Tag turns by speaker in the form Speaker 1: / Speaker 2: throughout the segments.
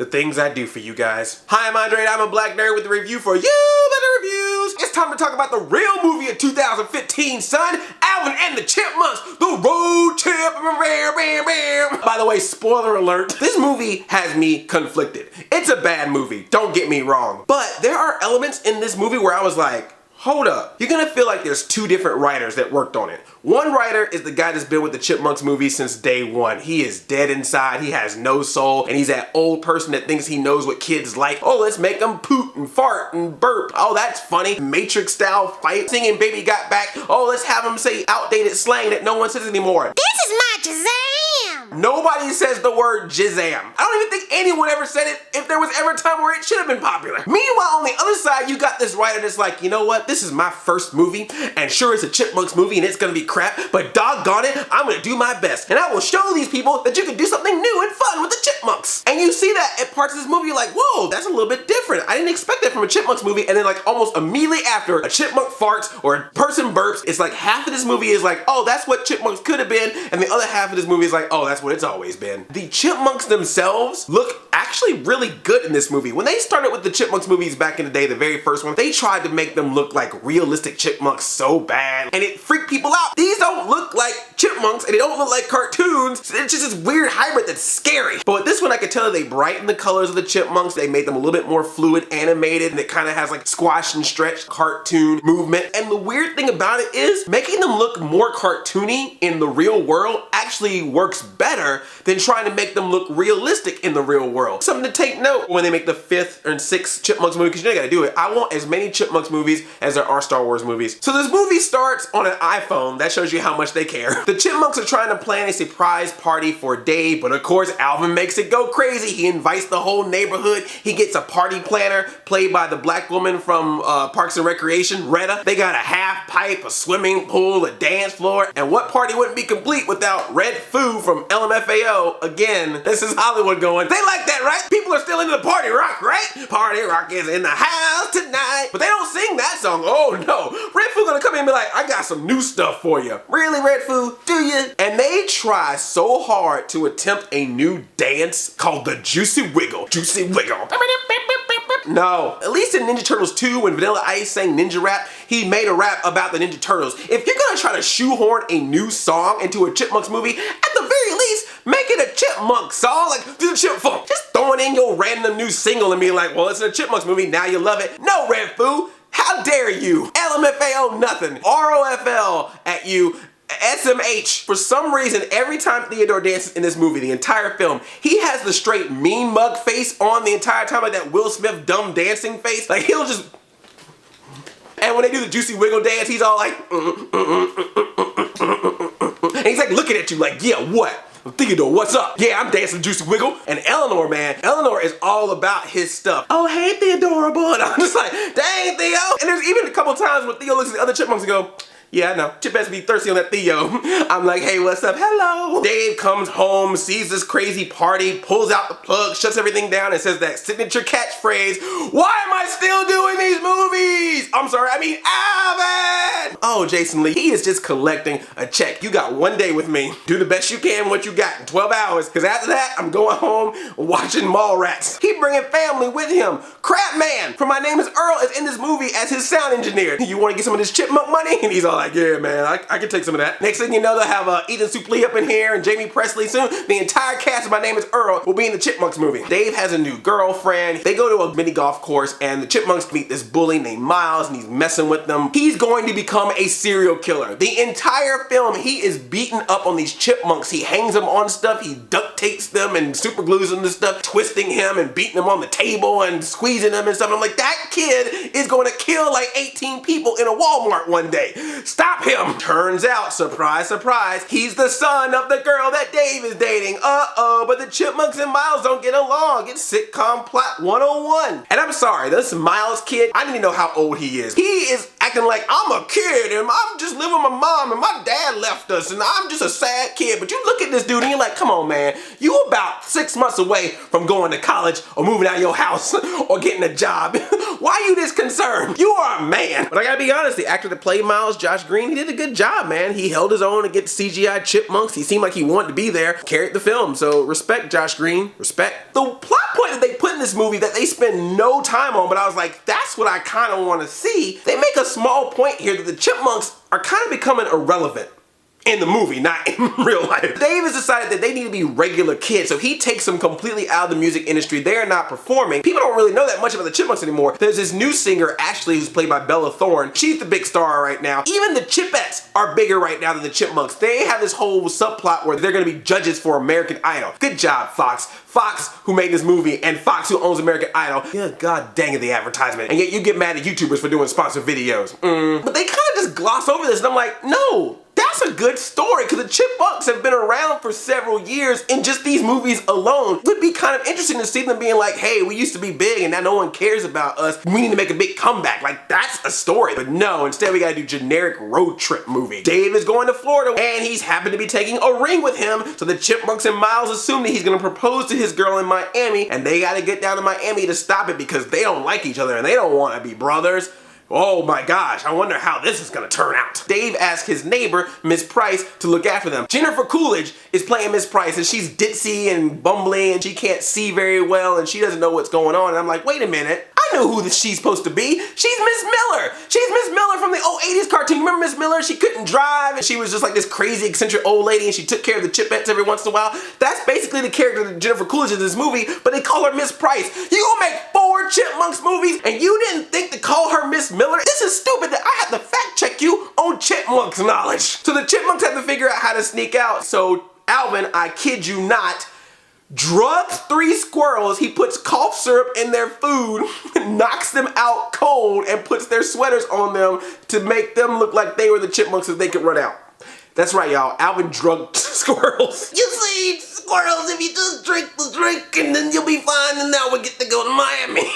Speaker 1: the things I do for you guys. Hi, I'm Andre, and I'm a black nerd with a review for you better reviews. It's time to talk about the real movie of 2015, son. Alvin and the Chipmunks, the road trip. By the way, spoiler alert, this movie has me conflicted. It's a bad movie, don't get me wrong. But there are elements in this movie where I was like, hold up. You're gonna feel like there's two different writers that worked on it. One writer is the guy that's been with the Chipmunks movie since day one. He is dead inside, he has no soul, and he's that old person that thinks he knows what kids like. Oh, let's make them poot and fart and burp. Oh, that's funny. Matrix style fight, singing Baby Got Back. Oh, let's have them say outdated slang that no one says anymore.
Speaker 2: This is my Shazam!
Speaker 1: Nobody says the word Jizam. I don't even think anyone ever said it if there was ever a time where it should have been popular. Meanwhile, on the other side, you got this writer that's like, you know what? This is my first movie, and sure, it's a Chipmunks movie, and it's gonna be crap, but doggone it, I'm gonna do my best, and I will show these people that you can do something new and fun with the Chipmunks. And you see that at parts of this movie, you're like, whoa, that's a little bit different. I didn't expect that from a Chipmunks movie, and then like almost immediately after a chipmunk farts or a person burps, it's like half of this movie is like, oh, that's what Chipmunks could have been, and the other half of this movie is like, oh, that's what it's always been. The Chipmunks themselves look actually really good in this movie. When they started with the Chipmunks movies back in the day, the very first one, they tried to make them look like realistic chipmunks so bad, and it freaked people out. These don't look like chipmunks, and they don't look like cartoons. It's just this weird hybrid that's scary. But with this one, I could tell they brightened the colors of the chipmunks. They made them a little bit more fluid, animated, and it kind of has like squash and stretch cartoon movement. And the weird thing about it is making them look more cartoony in the real world actually works better than trying to make them look realistic in the real world. Something to take note when they make the 5th and 6th Chipmunks movie, because you know they gotta do it. I want as many Chipmunks movies as there are Star Wars movies. So this movie starts on an iPhone. That shows you how much they care. The Chipmunks are trying to plan a surprise party for Dave, but of course Alvin makes it go crazy. He invites the whole neighborhood. He gets a party planner played by the black woman from Parks and Recreation, Retta. They got a half pipe, a swimming pool, a dance floor, and what party wouldn't be complete without Red Foo from LMFAO? Again, this is Hollywood going, they like that, right? People are still into the party rock, right? Party rock is in the house tonight. But they don't sing that song. Oh no. Red Foo gonna come in and be like, I got some new stuff for you. Really, Red Foo? Do you? And they try so hard to attempt a new dance called the Juicy Wiggle. Juicy Wiggle. No. At least in Ninja Turtles 2, when Vanilla Ice sang Ninja Rap, he made a rap about the Ninja Turtles. If you're gonna try to shoehorn a new song into a Chipmunks movie, at the very least, make it a Chipmunk song, like do the Chip Funk. Just throwing in your random new single and being like, well, it's a Chipmunks movie, now you love it. No, Red Foo. How dare you? LMFAO nothing. ROFL at you. SMH. For some reason, every time Theodore dances in this movie, the entire film, he has the straight mean mug face on the entire time, like that Will Smith dumb dancing face. Like he'll just... And when they do the Juicy Wiggle dance, he's all like... And he's like looking at you like, yeah, what? Theodore, what's up? Yeah, I'm dancing Juicy Wiggle. And Eleanor, man, Eleanor is all about his stuff. Oh, hey, Theodorable. And I'm just like, dang, Theo. And there's even a couple times when Theo looks at the other chipmunks and go, yeah, I know. Chip best be thirsty on that Theo. I'm like, hey, what's up? Hello. Dave comes home, sees this crazy party, pulls out the plug, shuts everything down, and says that signature catchphrase, why am I still doing these movies? I'm sorry, I mean Alvin! Oh, Jason Lee, he is just collecting a check. You got one day with me. Do the best you can with what you got in 12 hours, because after that, I'm going home watching Mallrats. He bringing family with him. Crap Man from My Name is Earl is in this movie as his sound engineer. You want to get some of this chipmunk money? And he's all like, yeah, man, I can take some of that. Next thing you know, they'll have Ethan Suplee up in here and Jamie Presley soon. The entire cast of My Name is Earl will be in the Chipmunks movie. Dave has a new girlfriend. They go to a mini golf course and the Chipmunks meet this bully named Miles and he's messing with them. He's going to become a serial killer. The entire film, he is beating up on these chipmunks. He hangs them on stuff, he duct tapes them and super glues them to stuff, twisting him and beating them on the table and squeezing them and stuff. I'm like, that kid is going to kill like 18 people in a Walmart one day. Stop him! Turns out, surprise, surprise, he's the son of the girl that Dave is dating. Uh-oh, but the Chipmunks and Miles don't get along. It's sitcom plot 101. And I'm sorry, this Miles kid, I don't even know how old he is. He is acting like I'm a kid and I'm just living with my mom and my dad left us and I'm just a sad kid. But you look at this dude and you're like, come on, man. You about 6 months away from going to college or moving out of your house or getting a job. Why are you this concerned? You are a man. But I gotta be honest, the actor that played Miles, Josh Green, he did a good job, man. He held his own against CGI chipmunks. He seemed like he wanted to be there, carried the film. So respect, Josh Green, respect. The plot point that they put in this movie that they spend no time on, but I was like, that's what I kind of want to see. They make a small point here that the chipmunks are kind of becoming irrelevant. In the movie, not in real life. Dave has decided that they need to be regular kids, so he takes them completely out of the music industry. They're not performing. People don't really know that much about the Chipmunks anymore. There's this new singer, Ashley, who's played by Bella Thorne. She's the big star right now. Even the Chipettes are bigger right now than the Chipmunks. They have this whole subplot where they're gonna be judges for American Idol. Good job, Fox. Fox, who made this movie, and Fox, who owns American Idol. Yeah, god dang it, the advertisement. And yet you get mad at YouTubers for doing sponsored videos. But they kind of just gloss over this, and I'm like, no. That's a good story, because the Chipmunks have been around for several years, and just these movies alone it would be kind of interesting to see them being like, hey, we used to be big and now no one cares about us. We need to make a big comeback. Like, that's a story. But no, instead we gotta do generic road trip movie. Dave is going to Florida and he's happened to be taking a ring with him, so the Chipmunks and Miles assume that he's gonna propose to his girl in Miami, and they gotta get down to Miami to stop it because they don't like each other and they don't want to be brothers. Oh my gosh, I wonder how this is gonna turn out. Dave asks his neighbor, Miss Price, to look after them. Jennifer Coolidge is playing Miss Price, and she's ditzy and bumbling and she can't see very well and she doesn't know what's going on. And I'm like, wait a minute, I know who she's supposed to be. She's Miss Miller. She's Miss Miller from the old 80s cartoon. Remember Miss Miller? She couldn't drive and she was just like this crazy eccentric old lady and she took care of the Chipettes every once in a while. That's basically the character that Jennifer Coolidge is in this movie, but they call her Miss Price. You gonna make 4 Chipmunks movies and you didn't think to call her Miss Miller? This is stupid that I have to fact check you on Chipmunks knowledge. So the Chipmunks have to figure out how to sneak out. So Alvin, I kid you not, drugs 3 squirrels. He puts cough syrup in their food, knocks them out cold, and puts their sweaters on them to make them look like they were the Chipmunks so they could run out. That's right, y'all. Alvin drugged squirrels. You see, squirrels, if you just drink the drink and then you'll be fine, and now we get to go to Miami.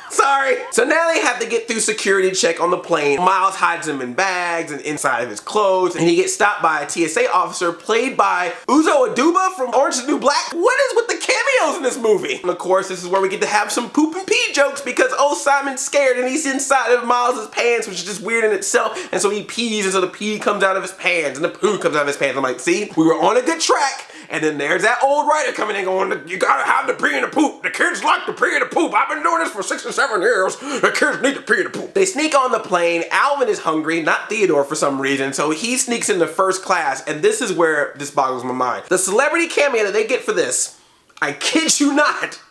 Speaker 1: Sorry. So now they have to get through security check on the plane. Miles hides them in bags and inside of his clothes, and he gets stopped by a TSA officer played by Uzo Aduba from Orange is the New Black. What is with the cameos in this movie? And of course, this is where we get to have some poop and pee jokes because old Simon's scared and he's inside of Miles's pants, which is just weird in itself. And so he pees, and so the pee comes out of his pants and the poo comes out of his pants. I'm like, see, we were on a good track. And then there's that old writer coming in going, you gotta have the pee and the poop. The kids like the pee and the poop. I've been doing this for 6 or 7 years. The kids need the pee and the poop. They sneak on the plane. Alvin is hungry, not Theodore for some reason, so he sneaks into first class, and this is where this boggles my mind. The celebrity cameo that they get for this, I kid you not,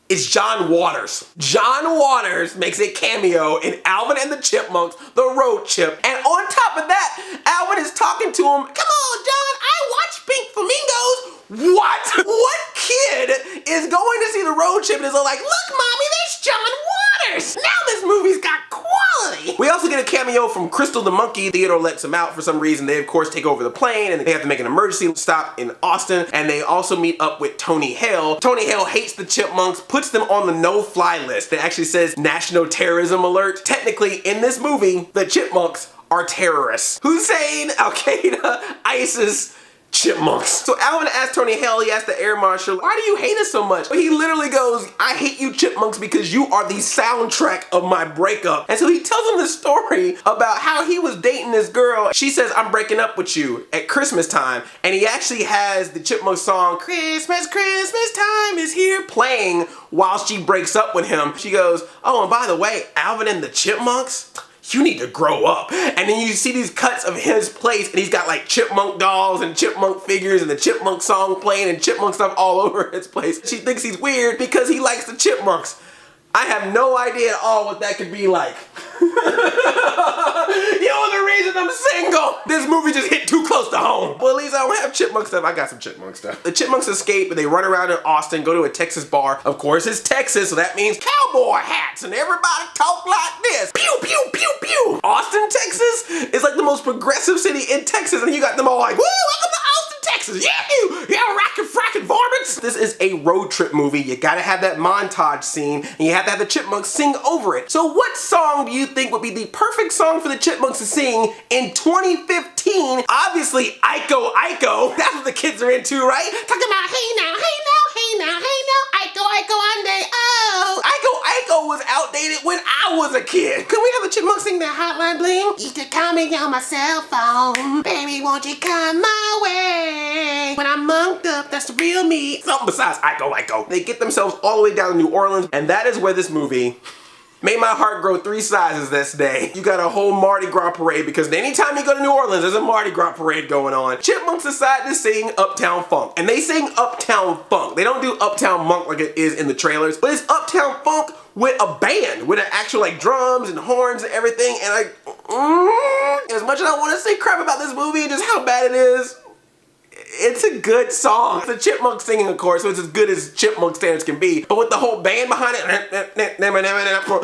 Speaker 1: is John Waters. John Waters makes a cameo in Alvin and the Chipmunks, the Road Chip, and on top of that, Alvin is talking to him, come on, John, I watch Pink Flamingos. What? What kid is going to see the Road Chip and is like, look, mommy, there's John Waters. Now this movie's got quality. We also get a cameo from Crystal the monkey. Theodore lets him out for some reason. They, of course, take over the plane and they have to make an emergency stop in Austin. And they also meet up with Tony Hale. Tony Hale hates the Chipmunks, puts them on the no-fly list. That actually says National Terrorism Alert. Technically, in this movie, the Chipmunks are terrorists. Hussein, Al-Qaeda, ISIS, Chipmunks. So Alvin asked Tony Hale, he asked the air marshal, why do you hate us so much? But he literally goes, I hate you Chipmunks because you are the soundtrack of my breakup. And so he tells him this story about how he was dating this girl. She says, I'm breaking up with you at Christmas time. And he actually has the Chipmunk song, Christmas, Christmas time is here, playing while she breaks up with him. She goes, oh, and by the way, Alvin and the Chipmunks, you need to grow up. And then you see these cuts of his place and he's got like chipmunk dolls and chipmunk figures and the Chipmunk song playing and chipmunk stuff all over his place. She thinks he's weird because he likes the Chipmunks. I have no idea at all what that could be like. You're the reason I'm single. This movie just hit too close to home. Well, at least I don't have Chipmunk stuff. I got some Chipmunk stuff. The Chipmunks escape and they run around in Austin, go to a Texas bar. Of course, it's Texas, so that means cowboy hats and everybody talk like this. Pew, pew, pew, pew. Austin, Texas is like the most progressive city in Texas, and you got them all like, woo, welcome to Austin, Texas. Yeah, rockin' frackin' varmints. This is a road trip movie. You gotta have that montage scene, and you have to have the Chipmunks sing over it. So what song do you think would be the perfect song for the Chipmunks to sing in 2015? Obviously, Iko Iko. That's what the kids are into, right? Talking about hey now, hey now, hey now, hey now, Iko Iko Ande, oh. Iko Iko was outdated when I was a kid. Could we have the Chipmunks sing that Hotline Bling? You could call me on my cell phone. Baby, won't you come my way? When I'm monked up, that's the real me. Something besides Iko Iko. They get themselves all the way down to New Orleans, and that is where this movie made my heart grow 3 sizes this day. You got a whole Mardi Gras parade because anytime you go to New Orleans, there's a Mardi Gras parade going on. Chipmunks decide to sing Uptown Funk, and they sing Uptown Funk. They don't do Uptown Munk like it is in the trailers, but it's Uptown Funk with a band, with an actual like drums and horns and everything, and as much as I want to say crap about this movie and just how bad it is, it's a good song. It's a chipmunk singing, of course, so it's as good as chipmunk standards can be. But with the whole band behind it, I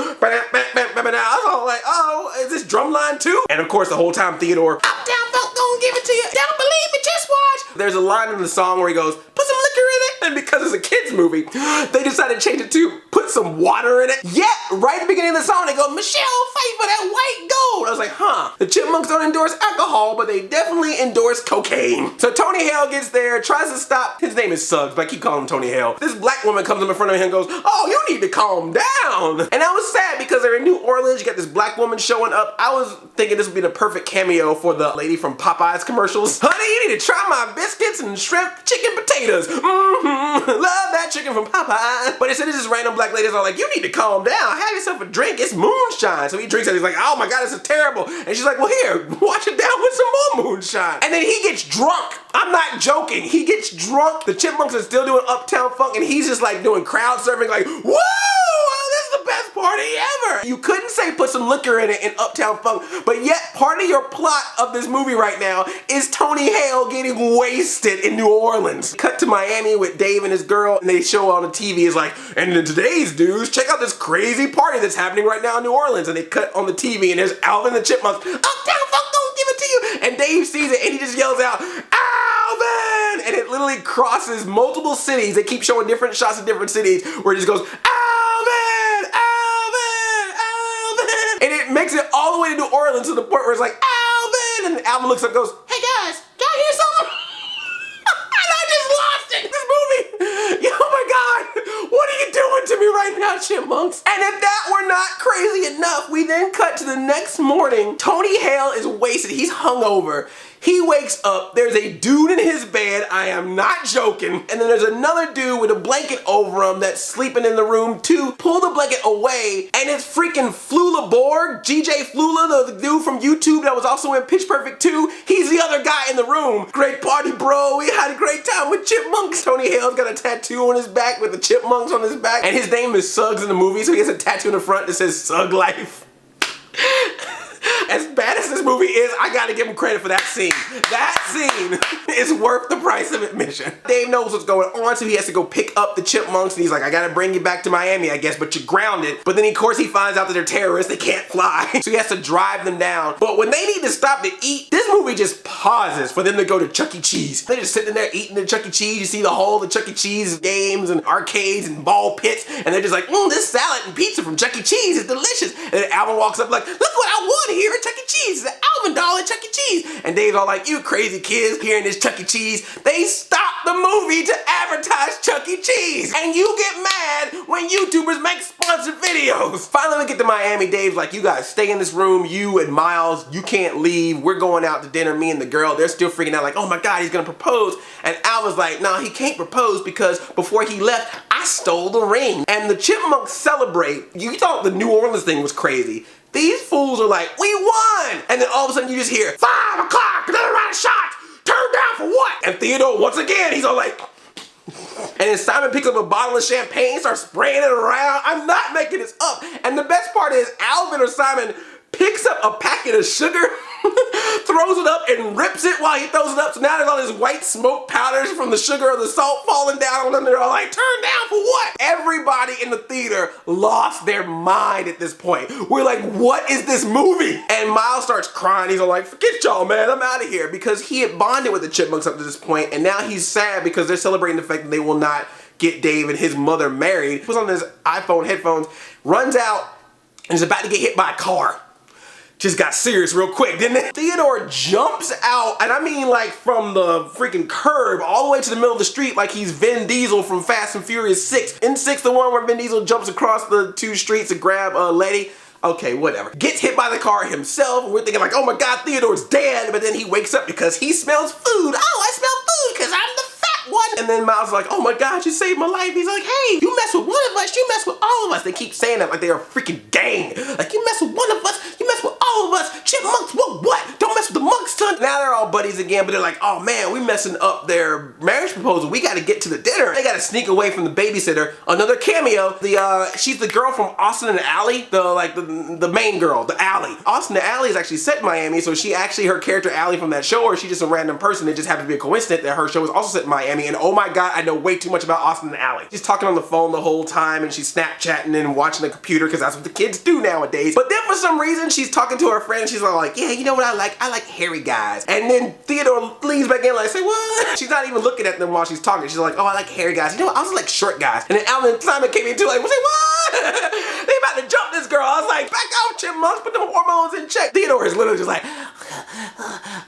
Speaker 1: was all like, oh, is this drumline too? And of course, the whole time Theodore, Uptown Funk, gonna give it to you. Don't believe me, just watch. There's a line in the song where he goes, put some liquor in it. And because it's a kid's movie, they decided to change it to put some water in it. Yet, right at the beginning of the song, they go, Michelle, fight for that white gold. I was like, huh. The Chipmunks don't endorse alcohol, but they definitely endorse cocaine. So Tony Hale gets there, tries to stop. His name is Suggs, but I keep calling him Tony Hale. This black woman comes up in front of him and goes, oh, you need to calm down. And I was sad because they're in New Orleans. You got this black woman showing up. I was thinking this would be the perfect cameo for the lady from Popeye's commercials. Honey, you need to try my biscuits and shrimp chicken potatoes. Love that chicken from Popeye. But instead, this random black lady is all like, you need to calm down. Have yourself a drink. It's moonshine. So he drinks it. He's like, oh my God, this is terrible. And she's like, well, here, wash it down with some more moonshine. And then he gets drunk. I'm not joking. He gets drunk. The Chipmunks are still doing Uptown Funk, and he's just like doing crowd surfing, like, woo! Oh, this is the best party ever. You couldn't say put some liquor in it in Uptown Funk, but yet part of your plot of this movie right now is Tony Hale getting wasted in New Orleans. Cut to Miami with Dave and his girl, and they show on the TV is like, and in today's news, check out this crazy party that's happening right now in New Orleans. And they cut on the TV, and there's Alvin the Chipmunks. Uptown Funk, don't give it to you. And Dave sees it, and he just yells out, Alvin! And it literally crosses multiple cities. They keep showing different shots of different cities where it just goes, Alvin! Alvin! Alvin! And it makes it all the way to New Orleans to the point where it's like, Alvin! And Alvin looks up and goes, hey guys, do y'all hear something? And I just lost it! This movie! Oh my God! What are you doing to me right now, Chipmunks? And if that were not crazy enough, we then cut to the next morning. Tony Hale is wasted. He's hungover. He wakes up, there's a dude in his bed, I am not joking, and then there's another dude with a blanket over him that's sleeping in the room too. Pull the blanket away, and it's freaking Flula Borg, GJ Flula, the dude from YouTube that was also in Pitch Perfect 2. He's the other guy in the room. Great party, bro. We had a great time with Chipmunks. Tony Hale's got a tattoo on his back with the Chipmunks on his back, and his name is Suggs in the movie, so he has a tattoo in the front that says Sug Life. As bad as this movie is, I gotta give him credit for that scene. That scene is worth the price of admission. Dave knows what's going on, so he has to go pick up the Chipmunks, and he's like, I gotta bring you back to Miami, I guess, but you're grounded. But then, of course, he finds out that they're terrorists, they can't fly, so he has to drive them down. But when they need to stop to eat, this movie just pauses for them to go to Chuck E. Cheese. They're just sitting there eating at Chuck E. Cheese. You see the whole of Chuck E. Cheese games and arcades and ball pits, and they're just like, this salad and pizza from Chuck E. Cheese is delicious. And then Alvin walks up like, look what I want here at Chuck E. Cheese. It's an Alvin doll at Chuck E. Cheese. And Dave's all like, you crazy kids hearing this Chuck E. Cheese. They stopped the movie to advertise Chuck E. Cheese. And you get mad when YouTubers make sponsored videos. Finally, we get to Miami. Dave's like, you guys stay in this room. You and Miles, you can't leave. We're going out to dinner, me and the girl. They're still freaking out like, oh my God, he's gonna propose. And Alvin's like, no, he can't propose because before he left, I stole the ring. And the Chipmunks celebrate. You thought the New Orleans thing was crazy. These fools are like, we won! And then all of a sudden you just hear, 5 o'clock, another round of shots, turn down for what? And Theodore, once again, he's all like, and then Simon picks up a bottle of champagne, starts spraying it around. I'm not making this up. And the best part is Alvin or Simon picks up a packet of sugar, throws it up and rips it while he throws it up. So now there's all this white smoke powders from the sugar or the salt falling down on them. They're all like, turn down for what? everybody in the theater lost their mind at this point. We're like, what is this movie? And Miles starts crying. He's all like, forget y'all, man, I'm out of here. Because he had bonded with the Chipmunks up to this point, and now he's sad because they're celebrating the fact that they will not get Dave and his mother married. He puts on his iPhone headphones, runs out, and is about to get hit by a car. Just got serious real quick, didn't it? Theodore jumps out, and I mean like from the freaking curb all the way to the middle of the street like he's Vin Diesel from Fast and Furious 6. In 6, the one where Vin Diesel jumps across the 2 streets to grab Letty. Okay, whatever. Gets hit by the car himself. We're thinking like, oh my God, Theodore's dead. But then he wakes up because he smells food. Oh, I smell food because I'm the fat one. And then Miles is like, oh my God, you saved my life. He's like, hey, you mess with one of us, you mess with all of us. They keep saying that like they're a freaking gang. Like, you mess with one of us, you mess with all of us. Chipmunks, what? Don't mess with the monks, son. Now they're all buddies again, but they're like, oh man, we messing up their marriage proposal. We gotta get to the dinner. They gotta sneak away from the babysitter. Another cameo. She's the girl from Austin and Ally. The main girl, the Ally. Austin and Ally is actually set in Miami, so she actually, her character Ally from that show, or she just a random person. It just happened to be a coincidence that her show was also set in Miami, and oh my God, I know way too much about Austin and Ally. She's talking on the phone the whole time, and she's Snapchatting and watching the computer, because that's what the kids do nowadays. But then for some reason, she's talking to her friend, and she's like, yeah, you know what I like? I like hairy guys. And then Theodore leans back in like, say what? She's not even looking at them while she's talking. She's like, oh, I like hairy guys. You know what? I also like short guys. And then Alvin and Simon came in too, like, say what? They about to jump this girl. I was like, back off, Chipmunks, put them hormones in check. Theodore is literally just like, I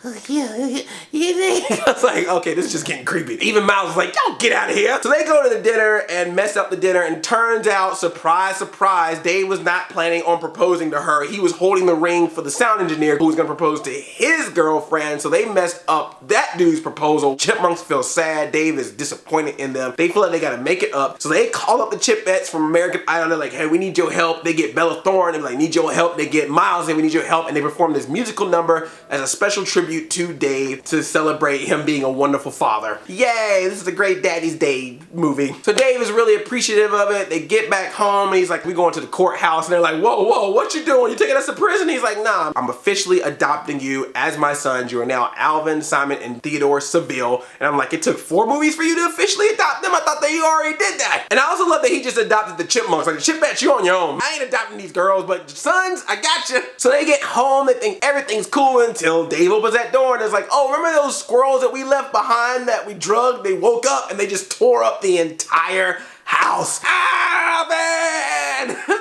Speaker 1: was like, okay, this is just getting creepy. Even Miles was like, yo, get out of here. So they go to the dinner and mess up the dinner, and turns out, surprise, surprise, Dave was not planning on proposing to her. He was holding the ring for the sound engineer who was gonna propose to his girlfriend, so they messed up that dude's proposal. Chipmunks feel sad. Dave is disappointed in them. They feel like they gotta make it up. So they call up the Chipettes from American Idol. They're like, hey, we need your help. They get Bella Thorne. They're like, need your help. They get Miles, and we need your help. And they perform this musical number as a special tribute to Dave to celebrate him being a wonderful father. Yay, this is a great Daddy's Day movie. So Dave is really appreciative of it. They get back home, and he's like, we going to the courthouse. And they're like, whoa, what you doing? You taking us to prison? He's like, nah, I'm officially adopting you as my sons. You are now Alvin, Simon, and Theodore Seville. And I'm like, it took 4 movies for you to officially adopt them? I thought that you already did that. And I also love that he just adopted the Chipmunks. Like, Chipettes, you on your own. I ain't adopting these girls, but sons, I got you. So they get home, they think everything's cool until Dave opens that door and is like, oh, remember those squirrels that we left behind that we drugged? They woke up and they just tore up the entire house. Alvin!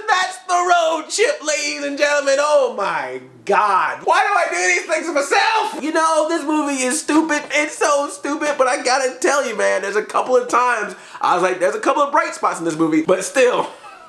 Speaker 1: That's the road chip, ladies and gentlemen. Oh my God. Why do I do these things to myself? You know, this movie is stupid. It's so stupid, but I gotta tell you, man, there's a couple of times I was like, there's a couple of bright spots in this movie, but still,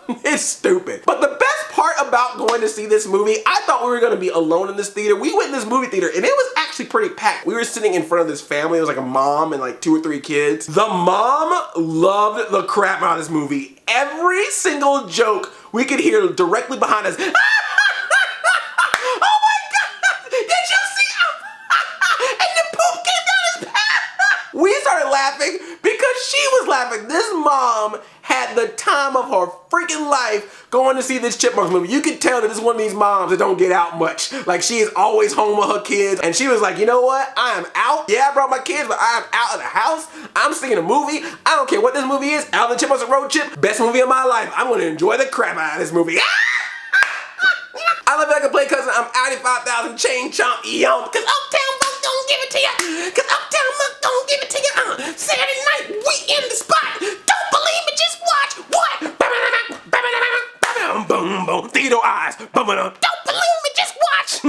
Speaker 1: it's stupid. But the best part about going to see this movie, I thought we were going to be alone in this theater. We went in this movie theater and it was actually pretty packed. We were sitting in front of this family. It was like a mom and like 2 or 3 kids. The mom loved the crap out of this movie. Every single joke we could hear directly behind us. Oh my God! Did you see? And the poop came down his pants. We started laughing because she was laughing. This mom had the time of her freaking life going to see this Chipmunks movie. You could tell that this is one of these moms that don't get out much. Like, she is always home with her kids, and she was like, you know what? I am out. Yeah, I brought my kids, but I am out of the house. I'm seeing a movie. I don't care what this movie is. Alvin Chipmunks Road Chip, best movie of my life. I'm gonna enjoy the crap out of this movie. I love that I can play cousin. I'm Audi 5000 chain chomp yum. Cause Uptown Munk don't give it to ya. Cause Uptown Munk don't give it to ya. Saturday night, we in the spot. Don't believe me, just watch. What? Boom, boom, boom. Theodore eyes. Don't believe me, just watch.